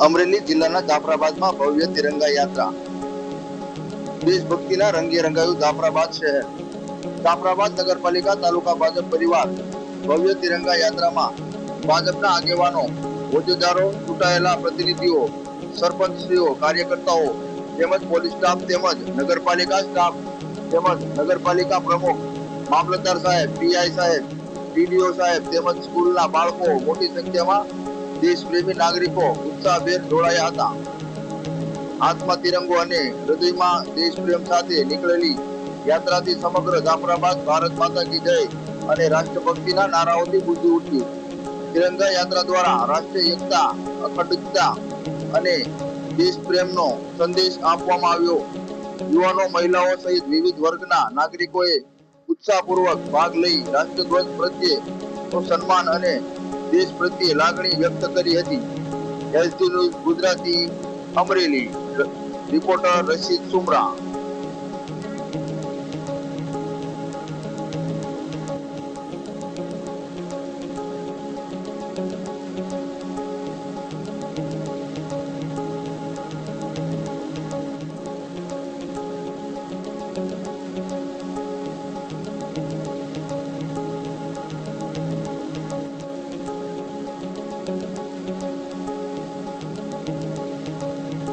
અમરેલી જિલ્લાના જાફરાબાદમાં ભવ્ય તિરંગા યાત્રા. દેશભક્તિના રંગે રંગાયું જાફરાબાદ શહેર. જાફરાબાદ નગરપાલિકા તાલુકા ભાજપ પરિવાર ભવ્ય તિરંગા યાત્રામાં ભાજપના આગેવાનો, હોદ્દેદારો, ચૂંટાયેલા પ્રતિનિધિઓ, સરપંચશ્રીઓ, કાર્યકર્તાઓ તેમજ પોલીસ સ્ટાફ તેમજ નગરપાલિકા સ્ટાફ તેમજ નગરપાલિકા પ્રમુખ, મામલતદાર સાહેબ, પીઆઈ સાહેબ, ડીડીઓ સાહેબ તેમજ સ્કૂલના બાળકો મોટી સંખ્યામાં દેશપ્રેમી નાગરિકો ઉત્સાહભેર જોડાયા હતા. હાથમાં તિરંગો અને હૃદયમાં દેશપ્રેમ સાથે નીકળેલી યાત્રાથી સમગ્ર જાફરાબાદ ભારત માતા કી જય અને રાષ્ટ્રભક્તિના નારાઓથી ગુંજી ઉઠ્યું. તિરંગા યાત્રા દ્વારા રાષ્ટ્રીય એકતા, અખંડિતતા અને દેશપ્રેમનો સંદેશ આપવામાં આવ્યો. યુવાનો, મહિલાઓ સહિત વિવિધ વર્ગના નાગરિકોએ ઉત્સાહપૂર્વક ભાગ લઈ રાષ્ટ્રધ્વજ પ્રત્યેનું સન્માન અને દેશ પ્રત્યે લાગણી વ્યક્ત કરી હતી. SD news Gujarati, Amreli. Reporter Rashid Sumra.